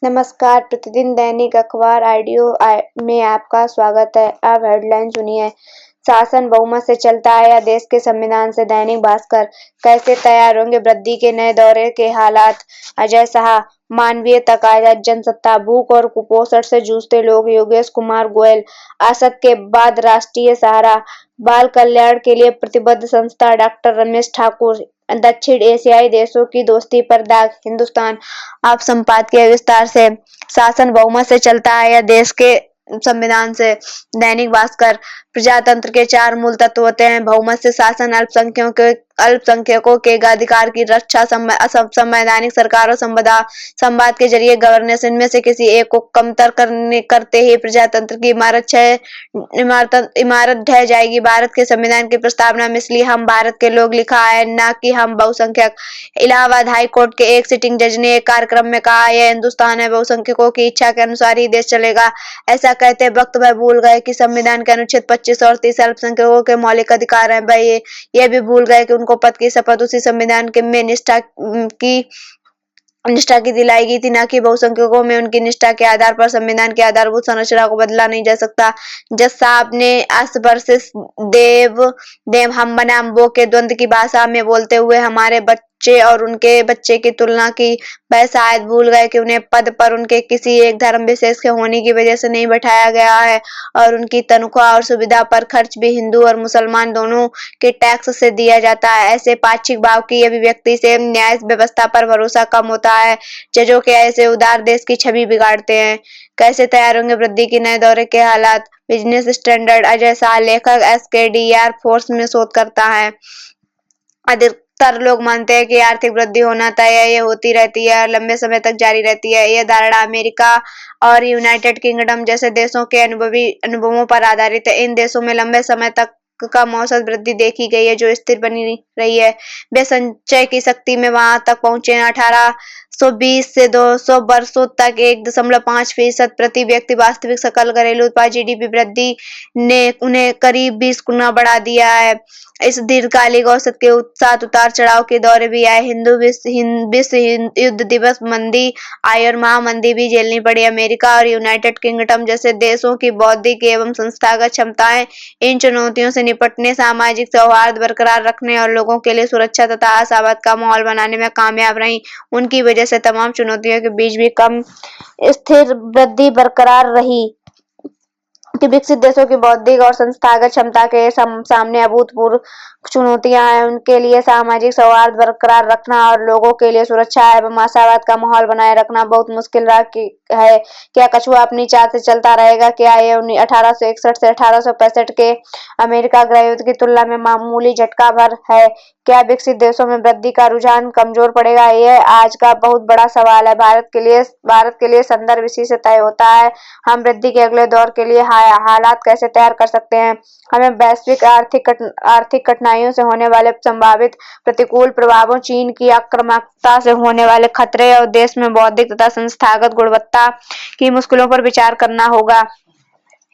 नमस्कार, प्रतिदिन दैनिक अखबार ऑडियो में आपका स्वागत है। अब हेडलाइन सुनिए। शासन बहुमत से चलता है या देश के संविधान से? दैनिक भास्कर। कैसे तैयार होंगे वृद्धि के नए दौरे के हालात? अजय शाह। मानवीय तकाजा, जनसत्ता, भूख और कुपोषण से जूझते लोग। योगेश कुमार गोयल। असद के बाद राष्ट्रीय सहारा, बाल कल्याण के लिए प्रतिबद्ध संस्था। डॉक्टर रमेश ठाकुर। दक्षिण एशियाई देशों की दोस्ती पर दाग। हिंदुस्तान। आप संपादकीय विस्तार से। शासन बहुमत से चलता है या देश के संविधान से? दैनिक भास्कर। प्रजातंत्र के 4 मूल तत्व होते हैं: बहुमत से शासन, अल्पसंख्यकों के अधिकार की रक्षा, संवैधानिक सरकार और संवाद के जरिए गवर्नेंस। इनमें से किसी एक को कमतर करते ही प्रजातंत्र की इमारत ढह जाएगी। भारत के संविधान की प्रस्तावना में इसलिए हम भारत के लोग लिखा है, न कि हम बहुसंख्यक। इलाहाबाद हाई कोर्ट के एक सिटिंग जज ने एक कार्यक्रम में कहा, यह हिंदुस्तान है, बहुसंख्यकों की इच्छा के अनुसार ही देश चलेगा। ऐसा कहते वक्त वह भूल गए कि संविधान के अनुच्छेद 25 और 30 अल्पसंख्यकों के मौलिक अधिकार हैं। वह ये भी भूल गए कि उनको पद की शपथ उसी संविधान के में निष्ठा की दिलाई गई थी, न कि बहुसंख्यकों में। उनकी निष्ठा के आधार पर संविधान की आधारभूत संरचना को बदला नहीं जा सकता। जज साहब ने अस वर्सेस देव हम बनाम वो के द्वंद्व की भाषा में बोलते हुए हमारे बच्चे और उनके बच्चे की तुलना की। वह शायद भूल गए कि उन्हें पद पर उनके किसी एक धर्म विशेष के होने की वजह से नहीं बैठाया गया है, और उनकी तनख्वाह और सुविधा पर खर्च भी हिंदू और मुसलमान दोनों के टैक्स से दिया जाता है। ऐसे पाक्षिक भाव की अभिव्यक्ति से न्याय व्यवस्था पर भरोसा कम होता है। जजों के ऐसे उदार देश की छवि बिगाड़ते हैं। कैसे तैयार होंगे वृद्धि के नए दौरे के हालात? Business standard. अजय शाह। लेखक एसकेडीआर फोर्स में शोध करता है। अधिकतर लोग मानते हैं कि आर्थिक वृद्धि होना तय है, ये होती रहती है और लंबे समय तक जारी रहती है। यह धारणा अमेरिका और यूनाइटेड किंगडम जैसे देशों के अनुभवों पर आधारित है। इन देशों में लंबे समय तक का औसत वृद्धि देखी गई है, जो स्थिर बनी रही है। वे संचय की शक्ति में वहां तक पहुंचे हैं। 1820 से 200 वर्षों तक 1.5% प्रति व्यक्ति वास्तविक सकल घरेलू उत्पाद जीडीपी वृद्धि ने उन्हें करीब 20 गुना बढ़ा दिया है। इस दीर्घकालिक औसत के साथ उतार चढ़ाव के दौरे भी आए। विश्व युद्ध दिवस मंदी आई और महामंदी भी झेलनी पड़ी। अमेरिका और यूनाइटेड किंगडम जैसे देशों की बौद्धिक एवं संस्थागत क्षमताएं इन चुनौतियों से निपटने, सामाजिक सौहार्द बरकरार रखने और लोगों के लिए सुरक्षा तथा आशावाद का माहौल बनाने में कामयाब रही। उनकी वजह से तमाम चुनौतियों के बीच भी कम स्थिर वृद्धि बरकरार रही। कि विकसित देशों की बौद्धिक और संस्थागत क्षमता के सामने अभूतपूर्व चुनौतियां हैं। उनके लिए सामाजिक सौहार्द बरकरार रखना और लोगों के लिए सुरक्षा एवं आशावाद का माहौल बनाए रखना बहुत मुश्किल है। क्या कछुआ अपनी चाल से चलता रहेगा? क्या ये 1861 से 1865 के अमेरिका गृह युद्ध की तुलना में मामूली झटका भर है? क्या विकसित देशों में वृद्धि का रुझान कमजोर पड़ेगा? यह आज का बहुत बड़ा सवाल है। भारत के लिए संदर्भ इसी से तय होता है। हम वृद्धि के अगले दौर के लिए हालात कैसे तैयार कर सकते हैं? हमें वैश्विक आर्थिक कठिनाइयों से होने वाले संभावित प्रतिकूल प्रभावों, चीन की आक्रामकता से होने वाले खतरे और देश में बौद्धिक तथा संस्थागत गुणवत्ता की मुश्किलों पर विचार करना होगा।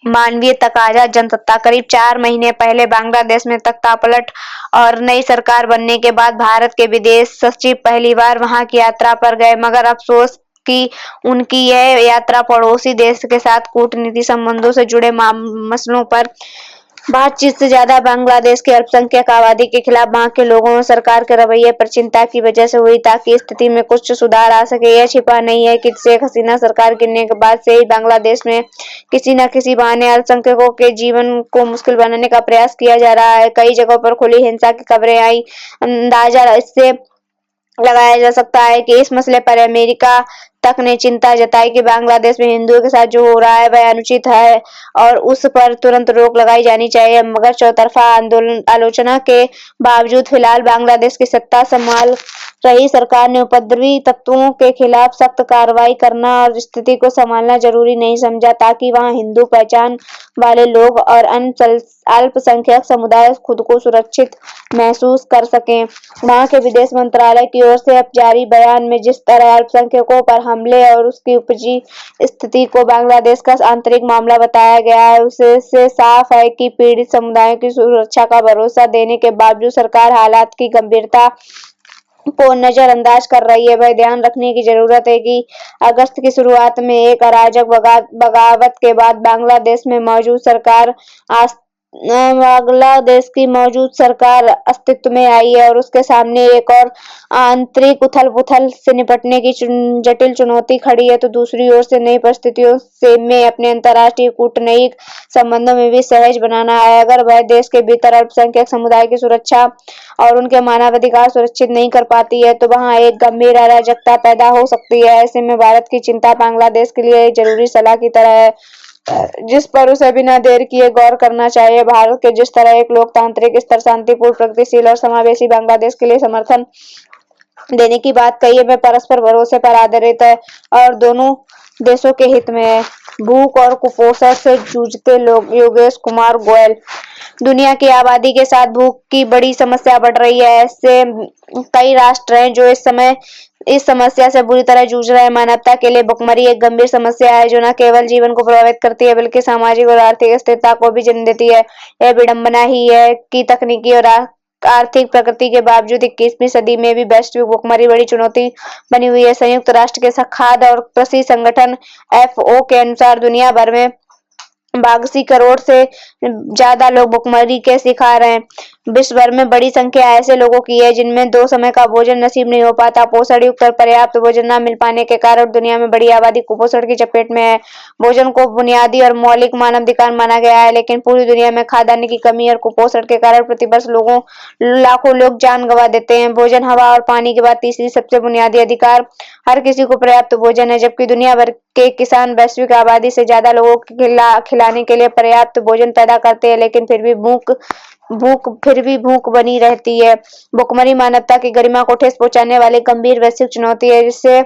मानवीय तकाजा, जनसत्ता। करीब 4 महीने पहले बांग्लादेश में तख्तापलट और नई सरकार बनने के बाद भारत के विदेश सचिव पहली बार वहां की यात्रा पर गए, मगर अफसोस कि उनकी यह यात्रा पड़ोसी देश के साथ कूटनीतिक संबंधों से जुड़े मसलों पर बातचीत से ज्यादा बांग्लादेश की अल्पसंख्यक आबादी के खिलाफ वहां के लोगों और सरकार के रवैये पर चिंता की वजह से हुई, ताकि स्थिति में कुछ सुधार आ सके। यह छिपा नहीं है कि शेख हसीना सरकार गिरने के बाद से ही बांग्लादेश में किसी न किसी बहाने अल्पसंख्यकों के जीवन को मुश्किल बनाने का प्रयास किया जा रहा है। कई जगहों पर खुली हिंसा की खबरें आई। अंदाजा इससे लगाया जा सकता है कि इस मसले पर अमेरिका तक ने चिंता जताई कि बांग्लादेश में हिंदुओं के साथ जो हो रहा है वह अनुचित है और उस पर तुरंत रोक लगाई जानी चाहिए। मगर चौतरफा आलोचना के बावजूद फिलहाल बांग्लादेश की सत्ता संभाल रही सरकार ने उपद्रवी तत्वों के खिलाफ सख्त कार्रवाई करना और स्थिति को संभालना जरूरी नहीं समझा, ताकि वहां हिंदू पहचान वाले लोग और अन्य अल्पसंख्यक समुदाय खुद को सुरक्षित महसूस कर सकें। वहां के विदेश मंत्रालय की ओर से अब जारी बयान में जिस तरह अल्पसंख्यकों पर हमले और उसकी उपजी स्थिति को बांग्लादेश का आंतरिक मामला बताया गया है, उससे साफ है कि पीड़ित समुदायों की सुरक्षा का भरोसा देने के बावजूद सरकार हालात की गंभीरता को नजरअंदाज कर रही है। वह ध्यान रखने की जरूरत है कि अगस्त की शुरुआत में एक अराजक बगावत के बाद बांग्लादेश की मौजूद सरकार अस्तित्व में आई है और उसके सामने एक और आंतरिक उथल-पुथल से निपटने की जटिल चुनौती खड़ी है, तो दूसरी ओर से नई परिस्थितियों से में अपने अंतर्राष्ट्रीय कूटनीतिक संबंधों में भी सहज बनाना है। अगर वह देश के भीतर अल्पसंख्यक समुदाय की सुरक्षा और उनके मानवाधिकार सुरक्षित नहीं कर पाती है, तो वहां एक गंभीर अराजकता पैदा हो सकती है। ऐसे में भारत की चिंता बांग्लादेश के लिए एक जरूरी सलाह की तरह है, जिस पर उसे बिना देर किए गौर करना चाहिए। भारत के जिस तरह एक लोकतांत्रिक स्थिर, शांतिपूर्ण, प्रगतिशील और समावेशी बांग्लादेश के लिए समर्थन देने की बात कही है, वह परस्पर भरोसे पर आधारित है और दोनों देशों के हित में है। भूख और कुपोषण से जूझते लोग। योगेश कुमार गोयल। दुनिया की आबादी के साथ भूख की बड़ी समस्या बढ़ रही है। ऐसे कई राष्ट्र हैं जो इस समस्या से बुरी तरह जूझ रहे हैं। मानवता के लिए भुखमरी एक गंभीर समस्या है जो न केवल जीवन को प्रभावित करती है बल्कि सामाजिक और आर्थिक स्थिरता को भी जन्म देती है। यह विडंबना ही है कि तकनीकी और आर्थिक प्रगति के बावजूद 21वीं सदी में भी वैश्विक भुखमरी बड़ी चुनौती बनी हुई है। संयुक्त राष्ट्र के खाद्य और कृषि संगठन FAO के अनुसार दुनिया भर में 82 करोड़ से ज्यादा लोग भुखमरी के शिकार हैं। विश्व भर में बड़ी संख्या ऐसे लोगों की है जिनमें 2 समय का भोजन नसीब नहीं हो पाता। पोषण युक्त और पर्याप्त भोजन न मिल पाने के कारण दुनिया में बड़ी आबादी कुपोषण की चपेट में है। भोजन को बुनियादी और मौलिक मानवाधिकार माना गया है, लेकिन पूरी दुनिया में खाद्यान्न की कमी और कुपोषण के कारण प्रतिवर्ष लाखों लोग जान गंवा देते हैं। भोजन, हवा और पानी के बाद तीसरी सबसे बुनियादी अधिकार हर किसी को पर्याप्त भोजन है, जबकि दुनिया भर के किसान वैश्विक आबादी से ज्यादा लोगों को खिलाने के लिए पर्याप्त भोजन पैदा करते हैं, लेकिन फिर भी भूख बनी रहती है। भुखमरी मानवता की गरिमा को ठेस पहुंचाने वाली गंभीर वैश्विक चुनौती है, जिससे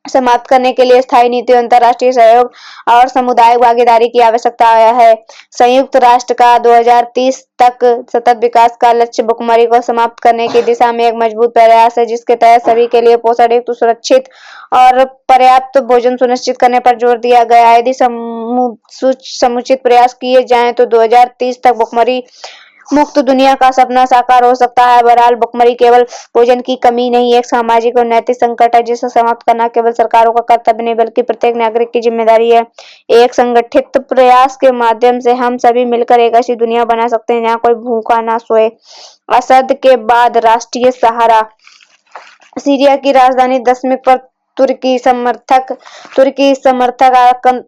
समाप्त करने के लिए स्थायी नीतियों, अंतर्राष्ट्रीय सहयोग और सामुदायिक भागीदारी की आवश्यकता है। संयुक्त राष्ट्र का 2030 तक सतत विकास का लक्ष्य भुखमरी को समाप्त करने की दिशा में एक मजबूत प्रयास है, जिसके तहत सभी के लिए पोषण युक्त, सुरक्षित और पर्याप्त भोजन सुनिश्चित करने पर जोर दिया गया है। यदि समुचित प्रयास किए जाएं तो 2030 तक भुखमरी मुक्त दुनिया का सपना साकार हो सकता है। बहरहाल, भुखमरी केवल भोजन की कमी नहीं, एक सामाजिक और नैतिक संकट है जिसे समाप्त करना केवल सरकारों का कर्तव्य नहीं बल्कि प्रत्येक नागरिक की जिम्मेदारी है। एक संगठित प्रयास के माध्यम से हम सभी मिलकर एक ऐसी दुनिया बना सकते हैं जहाँ कोई भूखा ना सोए। असद के बाद राष्ट्रीय सहारा। सीरिया की राजधानी दमिश्क पर तुर्की समर्थक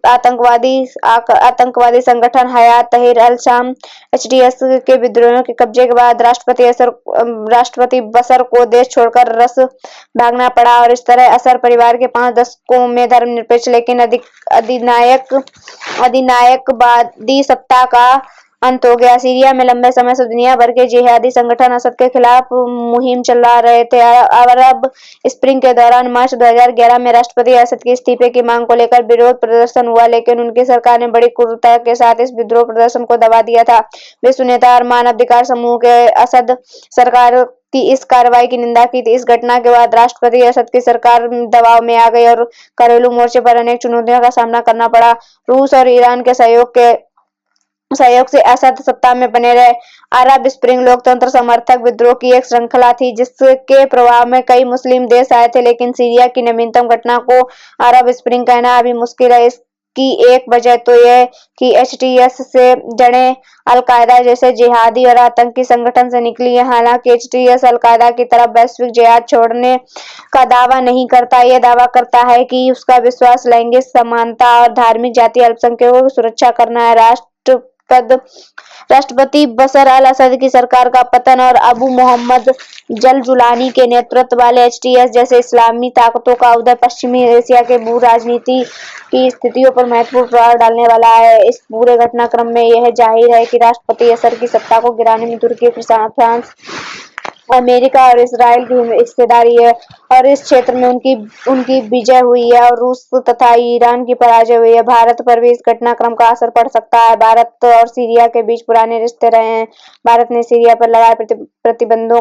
आतंकवादी संगठन हयात तहरीर अल-शाम HTS के विद्रोहियों के कब्जे के बाद राष्ट्रपति बशर को देश छोड़कर रस भागना पड़ा और इस तरह असर परिवार के 5 दशकों में धर्मनिरपेक्ष लेकिन अधिनायकवादी सत्ता का अंत हो गया। सीरिया में लंबे समय से दुनिया भर के जिहादी संगठन असद के खिलाफ मुहिम चला रहे थे। अरब स्प्रिंग के दौरान मार्च 2011 में राष्ट्रपति असद के इस्तीफे की मांग को लेकर विरोध प्रदर्शन हुआ, लेकिन उनकी सरकार ने बड़ी क्रूरता के साथ इस विद्रोह प्रदर्शन को दबा दिया था। विश्व नेता और मानवाधिकार समूह के असद सरकार की इस कार्रवाई की निंदा की थी। इस घटना के बाद राष्ट्रपति असद की सरकार दबाव में आ गई और घरेलू मोर्चे पर अनेक चुनौतियों का सामना करना पड़ा। रूस और ईरान के सहयोग से असद सत्ता में बने रहे। अरब स्प्रिंग लोकतंत्र समर्थक विद्रोह की एक श्रृंखला थी जिसके प्रभाव में कई मुस्लिम देश आए थे, लेकिन सीरिया की नवीनतम घटना को अरब स्प्रिंग कहना अभी मुश्किल है। इसकी एक वजह तो यह कि HTS से जड़ें अल-कायदा जैसे जिहादी और आतंकी संगठन से निकली है। हालांकि HTS अल-कायदा की तरफ वैश्विक जिहाद छोड़ने का दावा नहीं करता। यह दावा करता है कि उसका विश्वास लैंगिक समानता और धार्मिक जातीय अल्पसंख्यकों की सुरक्षा करना है। राष्ट्रपति बशर अल-असद की सरकार का पतन और अबू मोहम्मद जल-जुलानी के नेतृत्व वाले HTS जैसे इस्लामी ताकतों का उदय पश्चिमी एशिया के भू राजनीति की स्थितियों पर महत्वपूर्ण प्रभाव डालने वाला है। इस पूरे घटनाक्रम में यह जाहिर है कि राष्ट्रपति असद की सत्ता को गिराने में तुर्की, फ्रांस, अमेरिका और इसराइल की हिस्सेदारी है और इस क्षेत्र में उनकी विजय हुई है और रूस तथा ईरान की पराजय हुई है। भारत पर भी इस घटनाक्रम का असर पड़ सकता है। भारत और सीरिया के बीच पुराने रिश्ते रहे हैं। भारत ने सीरिया पर लगाए प्रतिबंधों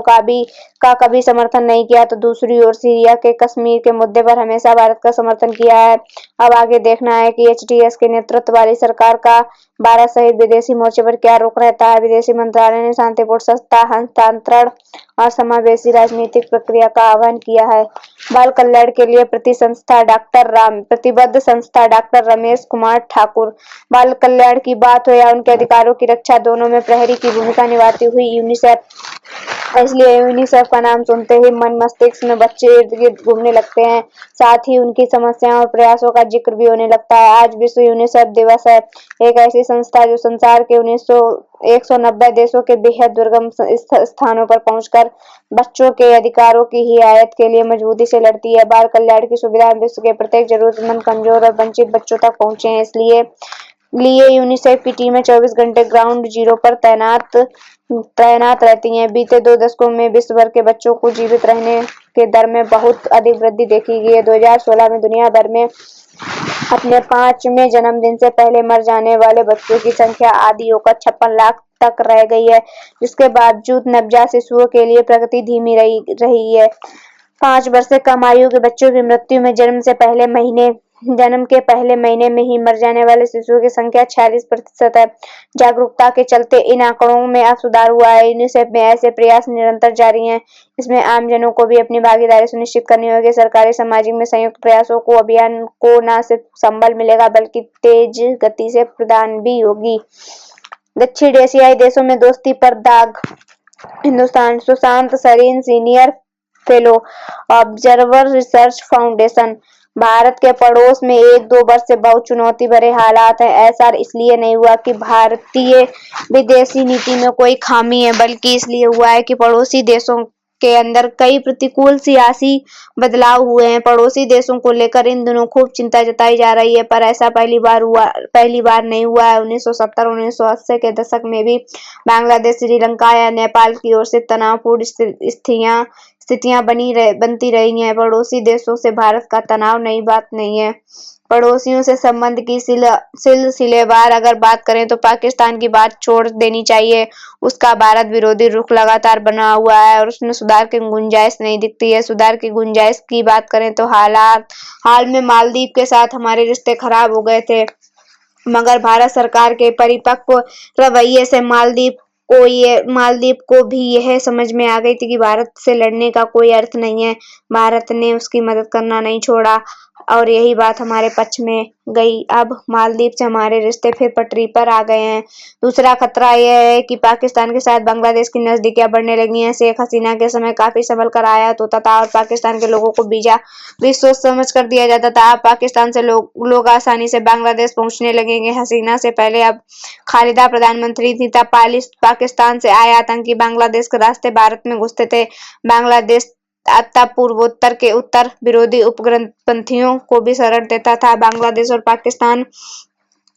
का कभी समर्थन नहीं किया, तो दूसरी ओर सीरिया के कश्मीर के मुद्दे पर हमेशा भारत का समर्थन किया है। अब आगे देखना है कि HTS के नेतृत्व वाली सरकार का भारत सहित विदेशी मोर्चे पर क्या रुख रहता है। विदेश मंत्रालय ने शांतिपूर्ण सत्ता हस्तांतरण और समावेशी राजनीतिक प्रक्रिया का आह्वान किया है। बाल कल्याण के लिए प्रतिबद्ध संस्था डॉक्टर रमेश कुमार ठाकुर। बाल कल्याण की बात हो या उनके अधिकारों की रक्षा, दोनों में प्रहरी की भूमिका निभाती हुई यूनिसेफ, इसलिए यूनिसेफ का नाम सुनते ही मन मस्तिष्क में बच्चे इर्द गिर्द घूमने लगते हैं, साथ ही उनकी समस्याओं और प्रयासों का जिक्र भी होने लगता है। आज विश्व यूनिसेफ दिवस है, एक ऐसी संस्था जो संसार के 190 देशों के बेहद दुर्गम स्थानों पर पहुंचकर बच्चों के अधिकारों की हिमायत के लिए मजबूती से लड़ती है। बाल कल्याण की सुविधाएं विश्व के प्रत्येक जरूरतमंद, कमजोर और वंचित बच्चों तक पहुंचे, इसलिए यूनिसेफ की टीमें 24 घंटे ग्राउंड जीरो पर तैनात रहती हैं। बीते 2 दशकों में विश्व भर के बच्चों को जीवित रहने के दर में बहुत अधिक वृद्धि देखी गई है। 2016 में दुनिया भर में अपने 5वें जन्मदिन से पहले मर जाने वाले बच्चों की संख्या आधी होकर 56 लाख तक रह गई है, जिसके बावजूद नवजात शिशुओं के लिए प्रगति धीमी रही है। 5 वर्ष से कम आयु के बच्चों की मृत्यु में जन्म के पहले महीने में ही मर जाने वाले शिशुओं की संख्या 46% है। जागरूकता के चलते इन आंकड़ों में अब सुधार हुआ है। यूनिसेफ में ऐसे प्रयास निरंतर जारी हैं। इसमें आमजनों को भी अपनी भागीदारी सुनिश्चित करनी होगी। सरकारी सामाजिक में संयुक्त प्रयासों को अभियान को न सिर्फ संबल मिलेगा बल्कि तेज गति से प्रदान भी होगी। दक्षिण एशियाई देशों में दोस्ती पर दाग। Hindustan. Sushant Sareen, senior fellow, Observer Research Foundation. Bharat के पड़ोस में 1-2 वर्ष से बहुत चुनौती भरे हालात हैं। ऐसा इसलिए नहीं हुआ कि भारतीय विदेशी नीति में कोई खामी है, बल्कि इसलिए हुआ है कि पड़ोसी देशों के अंदर कई प्रतिकूल सियासी बदलाव हुए हैं। पड़ोसी देशों को लेकर इन दिनों खूब चिंता जताई जा रही है, पर ऐसा पहली बार नहीं हुआ है। 1970-1980 के दशक में भी बांग्लादेश, श्रीलंका या नेपाल की ओर से तनावपूर्ण स्थितियां बनती रही हैं। पड़ोसी देशों से भारत का तनाव नई बात नहीं है। पड़ोसियों से संबंध की सिलसिलेवार अगर बात करें तो पाकिस्तान की बात छोड़ देनी चाहिए। उसका भारत विरोधी रुख लगातार बना हुआ है और उसमें सुधार की गुंजाइश नहीं दिखती है। सुधार की गुंजाइश की बात करें तो हाल में मालदीव के साथ हमारे रिश्ते खराब हो गए थे, मगर भारत सरकार के परिपक्व रवैये से मालदीव को भी यह समझ में आ गई थी कि भारत से लड़ने का कोई अर्थ नहीं है। भारत ने उसकी मदद करना नहीं छोड़ा और यही बात हमारे पक्ष में गई। अब मालदीव से हमारे रिश्ते फिर पटरी पर आ गए हैं। दूसरा खतरा यह है कि पाकिस्तान के साथ बांग्लादेश की नजदीकियां बढ़ने लगी हैं। शेख हसीना के समय काफी संभल कर आयात होता था और पाकिस्तान के लोगों को वीजा भी सोच समझ कर दिया जाता था। अब पाकिस्तान से लोग आसानी से बांग्लादेश पहुंचने लगेंगे। हसीना से पहले अब खालिदा प्रधानमंत्री थी, तब पाकिस्तान से आए आतंकी बांग्लादेश के रास्ते भारत में घुसते थे। बांग्लादेश तब पूर्वोत्तर के उत्तर विरोधी उपग्रहपंथियों को भी शरण देता था। बांग्लादेश और पाकिस्तान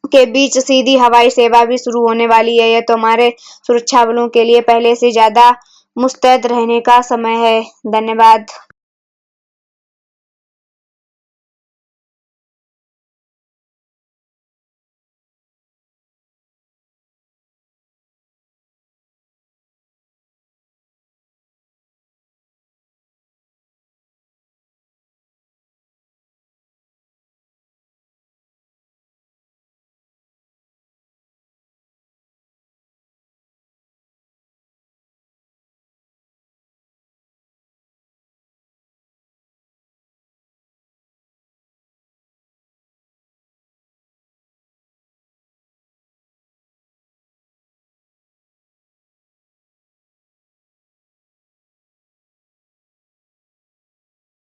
के बीच सीधी हवाई सेवा भी शुरू होने वाली है। यह तो हमारे सुरक्षा बलों के लिए पहले से ज्यादा मुस्तैद रहने का समय है। धन्यवाद।